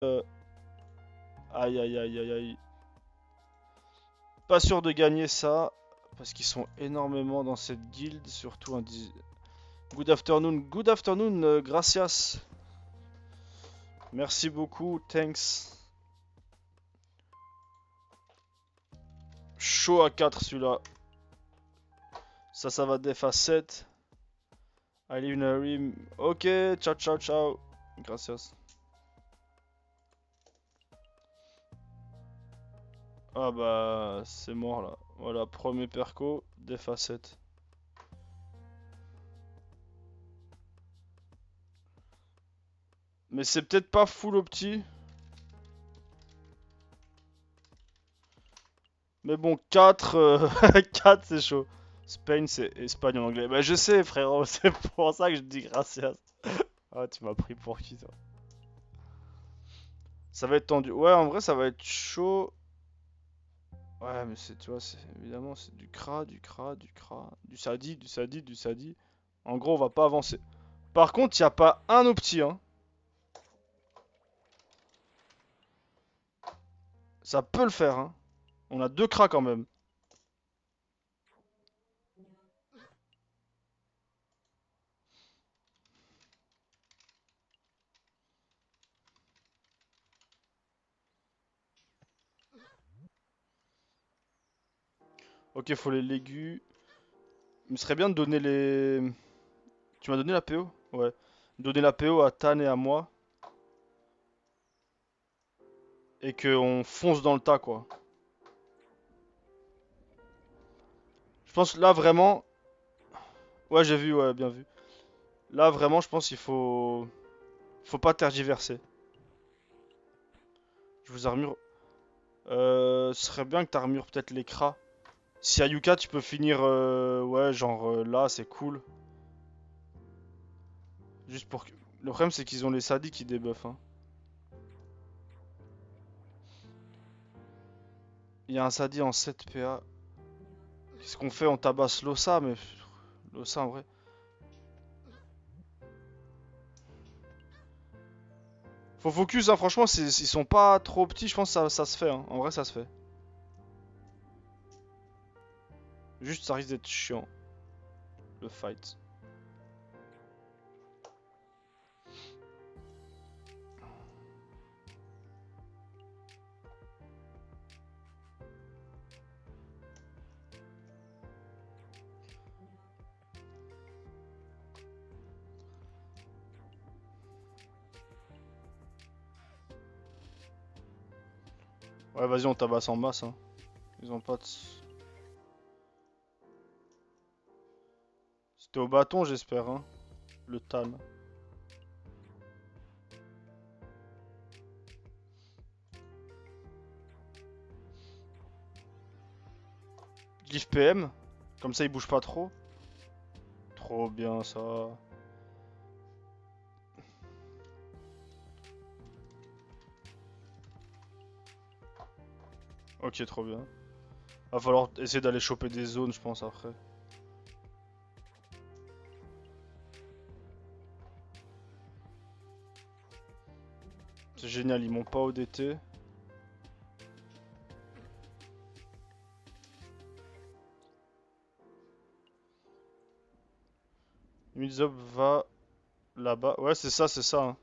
Euh, Aïe aïe aïe aïe aïe. Pas sûr de gagner ça. Parce qu'ils sont énormément dans cette guilde. Surtout un... Good afternoon. Good afternoon, gracias. Merci beaucoup, thanks. Chaud à 4 celui-là. Ça va def à 7. Allez, une rim. Ok, ciao ciao ciao. Gracias. Ah bah, c'est mort là. Voilà, premier perco, def à 7. Mais c'est peut-être pas full opti. Mais bon, 4, 4 c'est chaud. Spain c'est Espagne en anglais. Bah je sais frérot, c'est pour ça que je dis gracias. Ah tu m'as pris pour qui toi? Ça va être tendu. Ouais en vrai ça va être chaud. Ouais mais c'est tu vois c'est évidemment c'est du cra, du cra, du cra, du sadi, du sadi, du sadi. En gros on va pas avancer. Par contre y a pas un opti hein. Ça peut le faire hein. On a deux cras quand même. Ok faut les légus. Il me serait bien de donner les... Tu m'as donné la PO? Ouais. Donner la PO à Tan et à moi. Et qu'on fonce dans le tas, quoi. Je pense là vraiment. Ouais, j'ai vu, ouais, bien vu. Là vraiment, je pense qu'il faut. Faut pas tergiverser. Je vous armure. Ce serait bien que t'armures peut-être les cras. Si à Yuka tu peux finir. Ouais, genre là, c'est cool. Juste pour que. Le problème, c'est qu'ils ont les sadis qui débuffent. Hein. Il y a un sadi en 7 PA. Qu'est-ce qu'on fait? On tabasse Losa, mais. Losa en vrai. Faut focus, hein, franchement, ils sont pas trop petits, je pense que ça se fait. Hein. En vrai, ça se fait. Juste, ça risque d'être chiant, le fight. Ouais, vas-y, on tabasse en masse. Hein. Ils ont pas de... C'était au bâton, j'espère, hein. Le Tan. Glyph PM. Comme ça, il bouge pas trop. Trop bien, ça. Ok, trop bien. Va falloir essayer d'aller choper des zones, je pense, après. C'est génial, ils m'ont pas ODT. Midzob va là-bas. Ouais, c'est ça, c'est ça. Hein.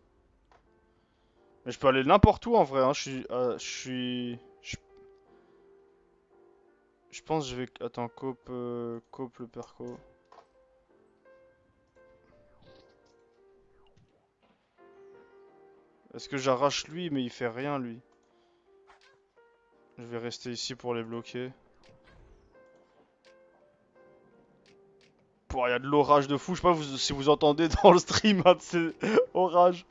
Mais je peux aller n'importe où, en vrai. Hein. Je pense que je vais... Attends, cope le perco. Est-ce que j'arrache lui, mais il fait rien, lui. Je vais rester ici pour les bloquer. Il y a de l'orage de fou. Je sais pas si vous entendez dans le stream un de ces orages.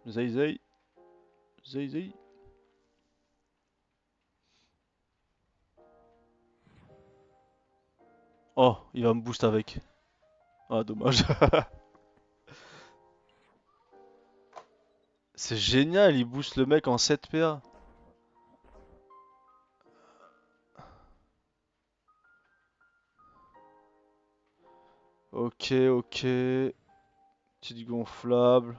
Zay zay. Zay zay. Oh, il va me boost avec. Ah, dommage. C'est génial, il booste le mec en 7 PA. Ok, ok. Petite gonflable.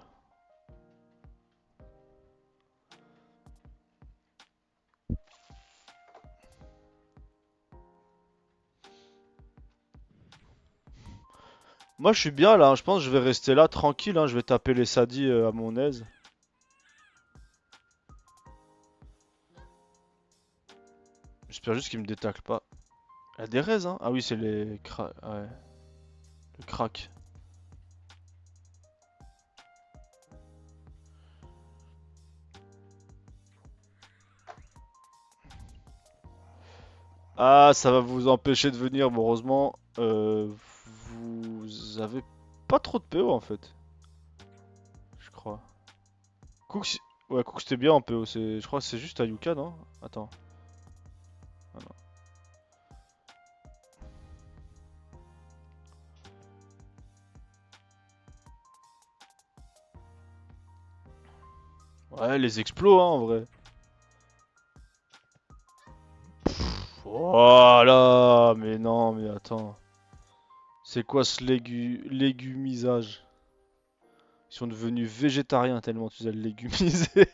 Moi je suis bien là, hein. Je pense que je vais rester là tranquille, hein. Je vais taper les sadis à mon aise. J'espère juste qu'il me détacle pas. Il y a des raises, hein. Ah oui, c'est les cra... Ouais, le crack. Ah, ça va vous empêcher de venir, bon, heureusement. Vous avez pas trop de PO en fait, je crois. Cook, ouais, Cook c'était bien en PO, je crois que c'est juste à Yuka, non? Attends. Ah non. Ouais, les explos, hein, en vrai. Voilà, mais non, mais attends. C'est quoi ce légumisage? Ils sont devenus végétariens tellement tu les as légumisés.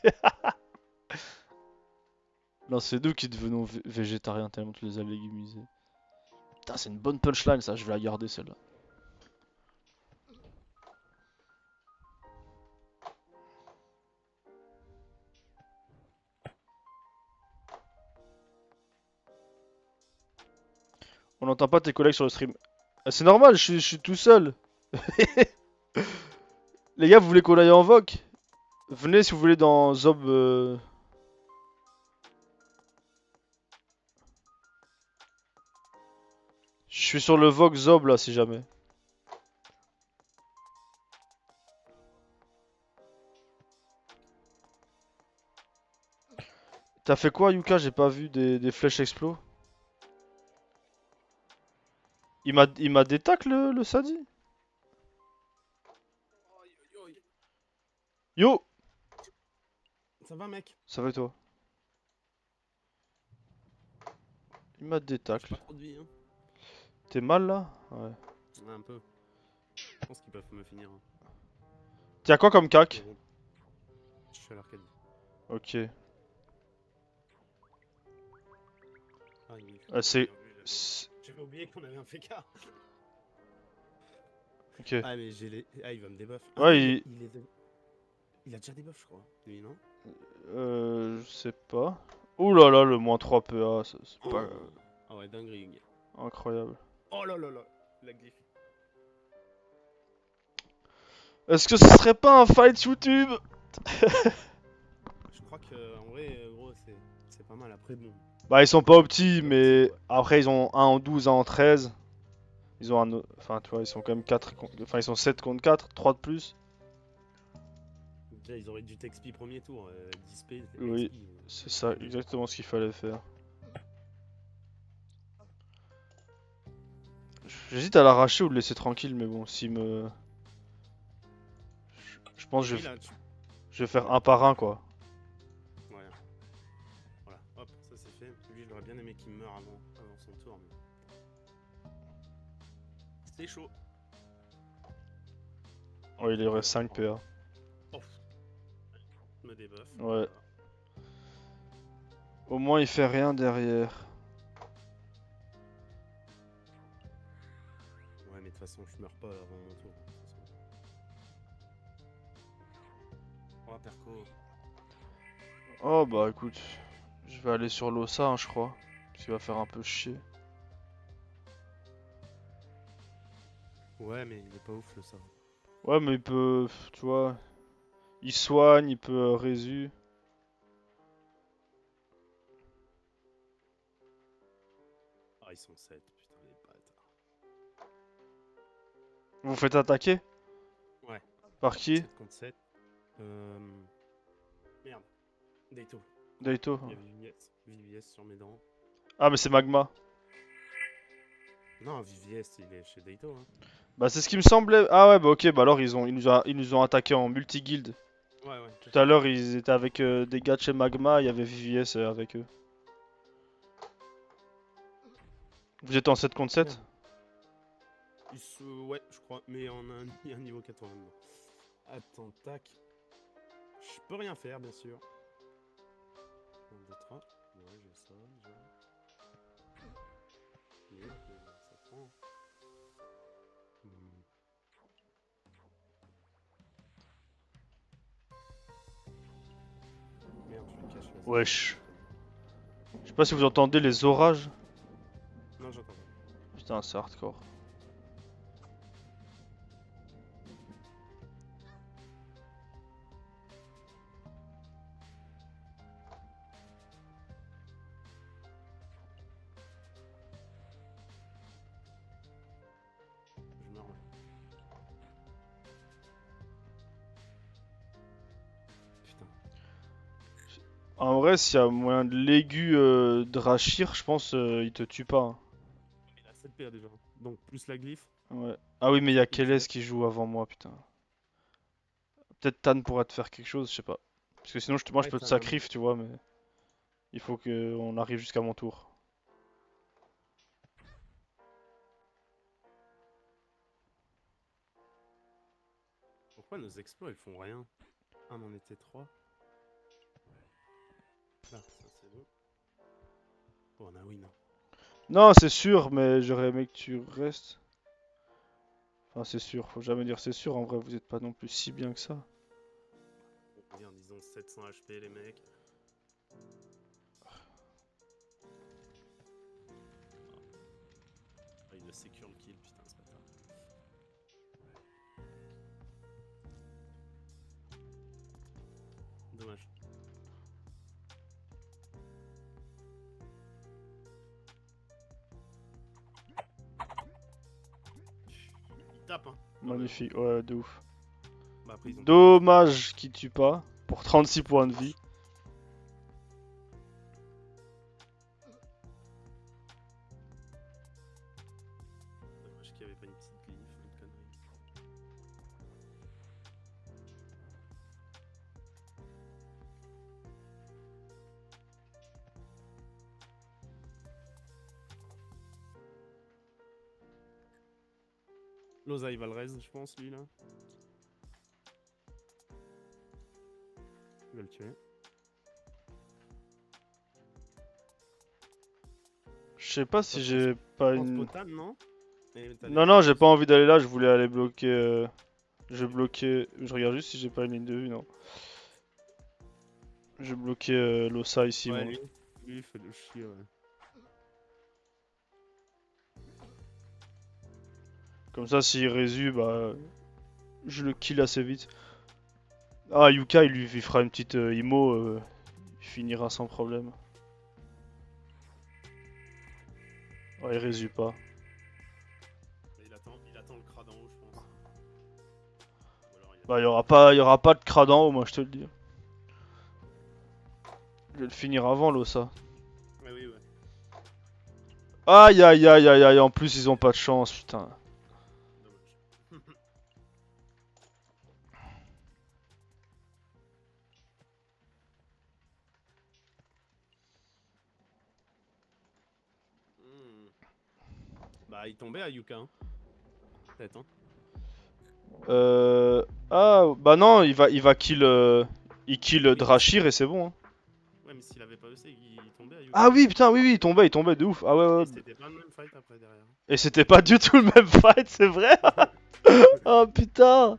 Non, c'est nous qui devenons végétariens tellement tu les as légumisés. Putain, c'est une bonne punchline ça, je vais la garder celle-là. On n'entend pas tes collègues sur le stream. Ah, c'est normal, je suis tout seul. Les gars, vous voulez qu'on aille en Vogue? Venez si vous voulez dans Zob. Je suis sur le Vogue Zob là si jamais. T'as fait quoi Yuka? J'ai pas vu des flèches explos. Il m'a détac le Sadi? Yo! Ça va, mec? Ça va et toi? Il m'a J'ai détacle. pas trop de vie, hein. T'es mal là? Ouais. Ouais, un peu. Je pense qu'ils peuvent me finir, hein. T'as quoi comme Mais cac? bon, je suis à l'Arcadie. Ok. Ah, oui, putain, C'est... bien vu, j'avais oublié qu'on avait un FK. Ok. Ah, mais j'ai les. Ah, il va me débuff. Ah non, Ouais, il a déjà des buffs, je crois. Lui, non? Je sais pas. Ouh là là, le moins 3 PA, c'est pas Oh. Ah ouais, dinguerie. incroyable. Oh là là là, la glyphe. Est-ce que ce serait pas un fight YouTube? Je crois que en vrai, gros, c'est pas mal. Après, bon, Bah ils sont pas opti, c'est opti, mais quoi. après ils ont un en 12, un en 13. Ils ont un... Enfin tu vois, ils sont quand même 4... Enfin ils sont 7 contre 4, 3 de plus. Déjà, ils auraient dû t'expi premier tour. 10p, Oui, expi. c'est ça, Gagné, quoi. exactement ce qu'il fallait faire. J'hésite à l'arracher ou le laisser tranquille, mais bon, s'il me... Je pense Et que lui, là, je vais tu faire mets. un par un quoi. Ouais. Voilà, hop, ça c'est fait. Lui, j'aurais bien aimé qu'il meure avant son tour, mais c'est chaud. Ouais, il Après, aurait 5 PA. oh, me débuff. Ouais. Voilà. Au moins il fait rien derrière. Ouais, mais de toute façon, je meurs pas avant mon tour. De toute façon. Oh, Perco. Oh bah écoute, je vais aller sur l'Ossa hein, je crois. Parce qu'il va faire un peu chier. Ouais, mais il est pas ouf le ça. Ouais mais il peut, tu vois, il soigne, il peut résu. Ah, ils sont 7, putain, les bâtards. Vous vous faites attaquer? Ouais, Par qui? 7 contre 7. Euh... Merde, Daito. Daito. Il y avait VVS sur mes dents. Ah mais c'est Magma. Non, VVS, il est chez Daito. Hein. Bah c'est ce qui me semblait. Ah ouais bah ok bah alors ils nous ont attaqué en multi-guild. Ouais, ouais, Tout à peut-être. l'heure ils étaient avec des gars de chez Magma, il y avait VVS avec eux. Vous êtes en 7 contre 7? Merde. Ouais, je crois, mais on a un niveau 80. Attends, tac. Je peux rien faire, bien sûr. 1, 2, 3. Ouais, j'ai ça, déjà. Nul, mais ça prend. Hmm. Merde, je lui cache la zone. Wesh. Je sais pas si vous entendez les orages. Non, j'entends pas. Putain c'est hardcore. Je meurs là. Putain. En vrai s'il y a moyen de l'aigu Drachir, je pense il te tue pas. Hein. Il a 7 PA déjà. Donc, plus la glyphe. Ouais. Ah oui mais il y a Il tue. Keles qui joue avant moi putain. Peut-être Tan pourra te faire quelque chose, je sais pas. Parce que sinon moi je Ouais, peux te t'as un. sacrifier tu vois mais il faut qu'on arrive jusqu'à mon tour. Pourquoi nos exploits, ils font rien? Ah, on en était 3. Là, ça c'est bon. Oh, on a win. Non c'est sûr mais j'aurais aimé que tu restes. Enfin c'est sûr, faut jamais dire c'est sûr, en vrai vous êtes pas non plus si bien que ça. On va dire, disons 700 HP, les mecs. Ah, il a secure le kill, putain, c'est pas tard. Dommage. Il tape, hein. Magnifique, ouais de ouf. Bah, après, ils ont Dommage qu'il tue pas, pour 36 points de vie. Dommage qu'il n'y avait pas une petite glyphe, une connerie. Loza, il va le raise, je pense, lui, là. Il va le tuer. Je sais pas si j'ai pas une... Potan, non? Non non j'ai pas envie d'aller là, je voulais aller bloquer... Je vais bloquer... Je regarde juste si j'ai pas une ligne de vue, non. Je vais bloquer Losa ici Ouais, moi. lui, il fait le chier, ouais. Comme ça s'il résu, bah... Je le kill assez vite. Ah Yuka il fera une petite IMO, il finira sans problème. Ouais il résu pas. Il attend le crade en haut, je pense. Ou alors, Bah y aura pas de crade en haut moi je te le dis. Je vais le finir avant Losa. Ouais, oui, ouais. Aïe aïe aïe aïe aïe, en plus ils ont pas de chance putain. Dommage. Hmm. Bah, il tombait à Yuka, hein. Peut-être, hein. Ah bah non il va kill... il kill Oui, mais Drachir et c'est bon hein. ouais, mais s'il avait pas EC, il tombait à Yuka. Ah oui putain oui il tombait de ouf. Ah ouais ouais. Et c'était pas le même fight après derrière. Et c'était pas du tout le même fight c'est vrai. Oh putain.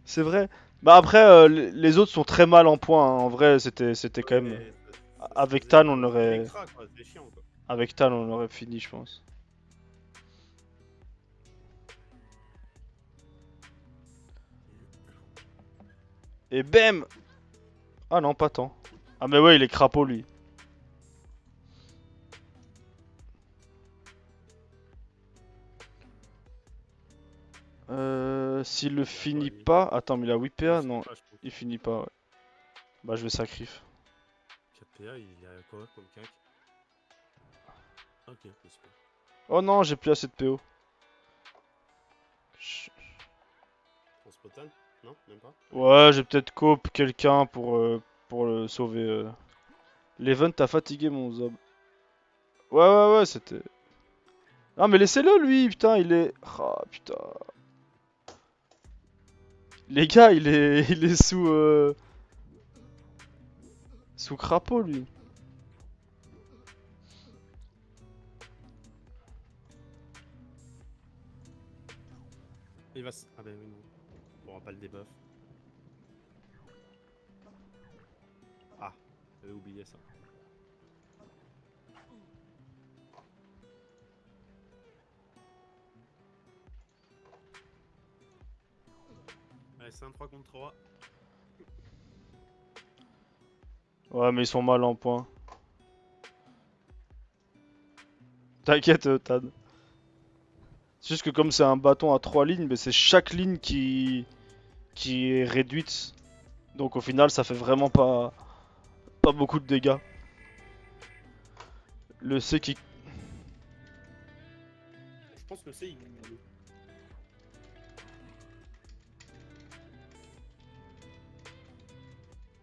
C'est vrai. Bah après les autres sont très mal en points hein. En vrai c'était quand Ouais, même... mais ça se Avec faisait Tan on bien aurait... crack, quoi. C'était chiant, quoi. Avec Tan on aurait fini je pense. Et bam. Ah non pas tant. Ah mais ouais il est crapaud lui. S'il le finit il- pas... Attends mais il a 8 il PA? finit Non pas, je pense. il finit pas ouais. Bah je vais sacrifier. 4 PA, il a quoi comme cac? Ok, c'est super. Oh non, j'ai plus assez de PO. On se potonne? Non, même pas. Ouais, j'ai peut-être coop quelqu'un pour le sauver. L'event a fatigué mon zob. Ouais, c'était... Ah mais laissez-le lui, putain, il est... Ah putain. Les gars, il est sous... Sous crapaud lui. Il va Ah ben oui, non. On aura pas le debuff. Ah, j'avais oublié ça. Allez, c'est un 3 contre 3. Ouais, mais ils sont mal en point. T'inquiète, Tad. C'est juste que comme c'est un bâton à 3 lignes, mais c'est chaque ligne qui est réduite. Donc au final, ça fait vraiment pas beaucoup de dégâts. Le C qui... Je pense que c'est il...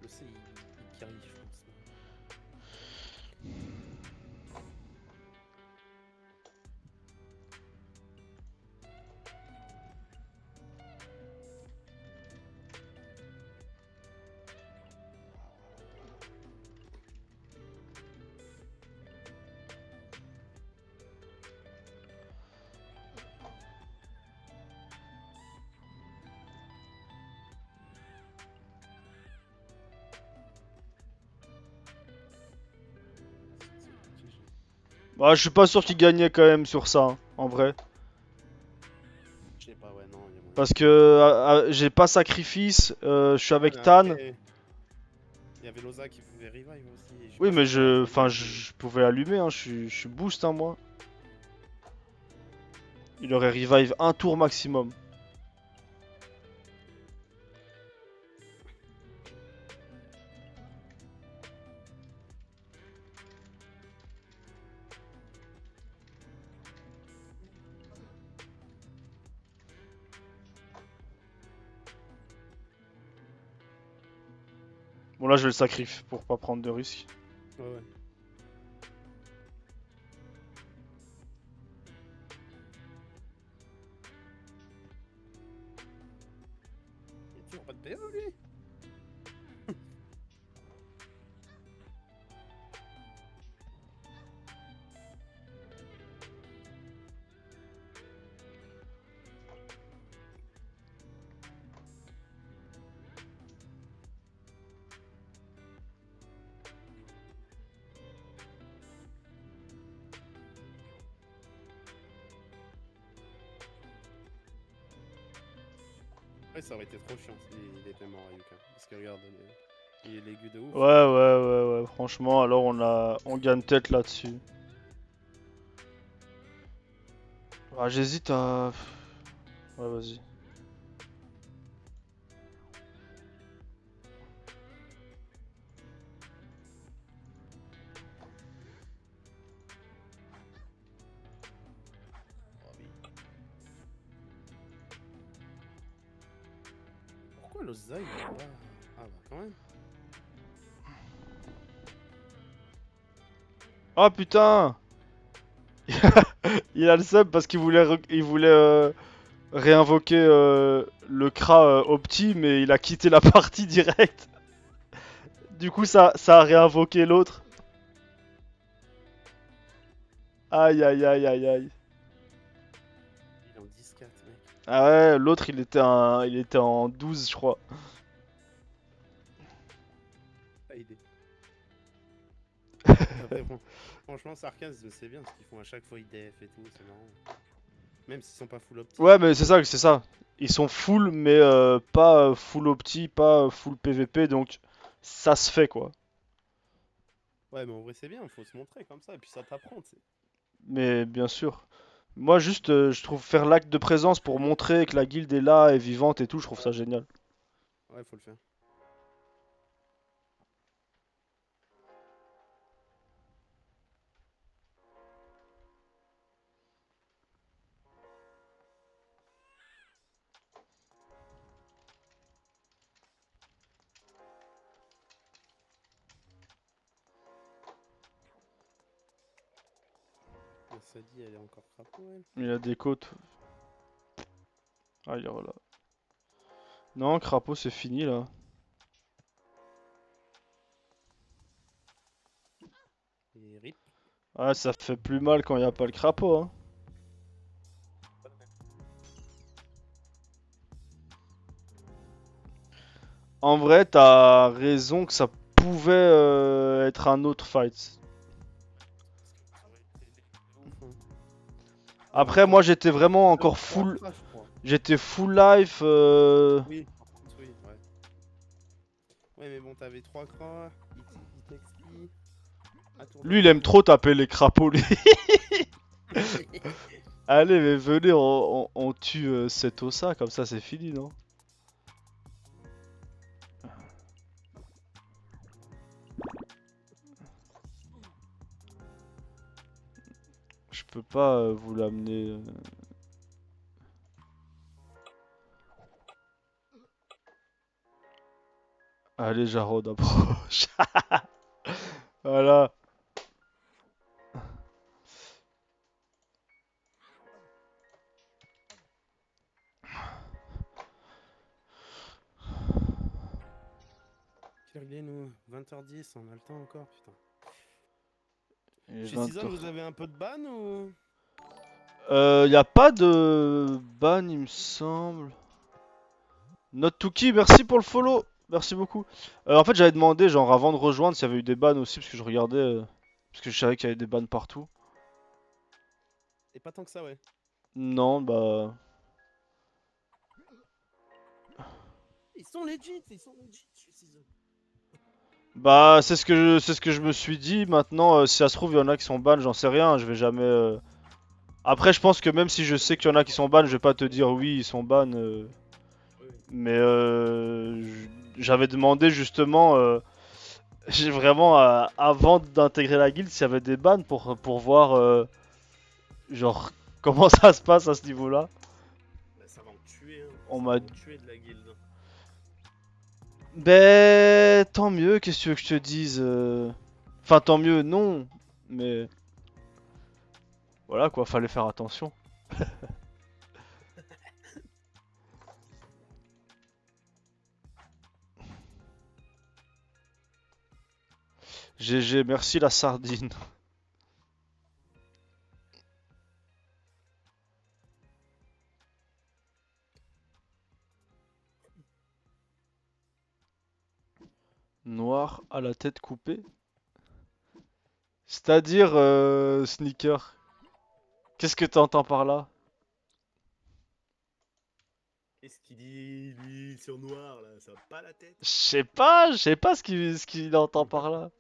Le C il carry, je pense. Bah, je suis pas sûr qu'il gagnait quand même sur ça, hein, en vrai. Je sais pas, ouais, non, il y a moyen. Parce que j'ai pas sacrifice, je suis Ouais, mais avec Tan. après, il y avait Loza qui pouvait revive aussi. Et je sais Oui, pas mais si t'aurais enfin, attendu. je pouvais allumer, hein, je suis boost, hein, moi. Il aurait revive un tour maximum. Bon, là, je vais le sacrifier pour pas prendre de risques. Ouais, ouais. Il y a toujours pas de PO, lui. Ouais, ça aurait été trop chiant s'il était mort, Ayuka. Parce que regarde, il est aigu de ouf. Ouais, franchement, alors on gagne tête là-dessus. Ah, j'hésite à... Ouais, vas-y. Oh, oui. Pourquoi Loza il va pas. Ah bah quand même. Ah putain! Il a le sub parce qu'il voulait, il voulait réinvoquer le Kra Opti, mais il a quitté la partie direct. Du coup, ça a réinvoqué l'autre. Aïe, aïe, aïe, aïe, aïe. Il est en 10-4, mec. Ah ouais, l'autre il était en 12, je crois. Pas aidé. Après, bon. Franchement, Sarkaz, c'est bien parce qu'ils font à chaque fois IDF et tout, c'est marrant. Même s'ils sont pas full opti. Ouais, mais c'est ça, c'est ça. Ils sont full, mais pas full opti, pas full PVP, donc ça se fait quoi. Ouais, mais en vrai, c'est bien, faut se montrer comme ça, et puis ça t'apprend, tu sais. Mais bien sûr. Moi, juste, je trouve faire l'acte de présence pour montrer que la guilde est là, est vivante et tout, je trouve ça génial. Ouais, faut le faire. ça dit, elle est encore crapaud, elle. Il a des côtes. Ah, il est là. Non, crapaud, c'est fini là. Et rip. Ah, ça fait plus mal quand il n'y a pas le crapaud, hein. En vrai, t'as raison que ça pouvait être un autre fight. Ça aurait été de ouf, hein. Après, moi, j'étais vraiment encore full. Je crois. J'étais full life. Oui, par contre, oui, ouais. Ouais, mais bon, t'avais 3 cras, il t'explie. Lui, il aime trop taper les crapauds, lui. Allez, mais venez, on tue cet ossa, comme ça, c'est fini, non? Je peux pas vous l'amener. Allez, Jarod, approche. Voilà. Quelle heure il est, nous 20h10, on a le temps encore, putain. Et Chez Season, vous avez un peu de ban ou... y a pas de ban, il me semble. Note Tuki, merci pour le follow. Merci beaucoup. En fait, j'avais demandé, genre, avant de rejoindre, s'il y avait eu des bans aussi, parce que je regardais. Parce que je savais qu'il y avait des bans partout. Et pas tant que ça, ouais. Non, bah. Ils sont legit chez Season. Bah, c'est ce que je me suis dit. Maintenant, si ça se trouve, il y en a qui sont ban, j'en sais rien. Je vais jamais. Après, je pense que même si je sais qu'il y en a qui sont ban, je vais pas te dire oui, ils sont ban. Oui. Mais j'avais demandé justement. J'ai vraiment, avant d'intégrer la guilde, s'il y avait des bans pour voir, genre, comment ça se passe à ce niveau-là. Bah, ça va en tuer, hein. On Ça m'a va en tuer de la guilde. Ben, tant mieux, qu'est-ce que tu veux que je te dise Enfin, tant mieux, non, mais voilà quoi, fallait faire attention. GG, merci la sardine. Noir à la tête coupée. C'est-à-dire, Sneaker. Qu'est-ce que t'entends par là? Qu'est-ce qu'il dit, lui, sur noir, là? Ça va pas la tête? Je sais pas ce qu'il entend par là.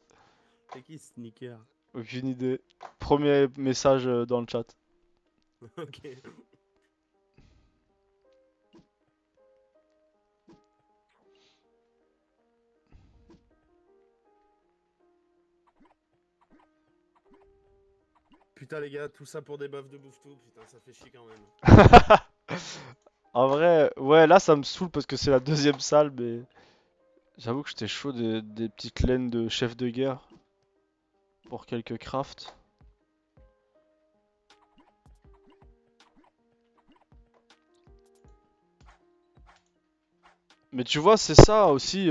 C'est qui Sneaker? Aucune idée. Premier message dans le chat. Ok. Putain, les gars, tout ça pour des buffs de bouffe-tout, putain, ça fait chier quand même. En vrai, ouais, là ça me saoule parce que c'est la deuxième salle, mais j'avoue que j'étais chaud des petites laines de chef de guerre pour quelques crafts. Mais tu vois, c'est ça aussi,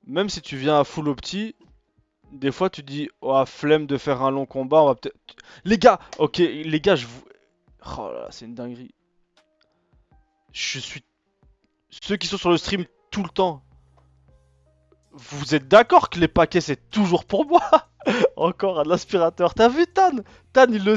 même si tu viens à full opti, des fois tu dis, oh, flemme de faire un long combat, on va peut-être... Les gars, ok, les gars, je vous... Oh là là, c'est une dinguerie. Je suis... Ceux qui sont sur le stream tout le temps, vous êtes d'accord que les paquets c'est toujours pour moi? Encore un aspirateur. T'as vu Tan? Tan il le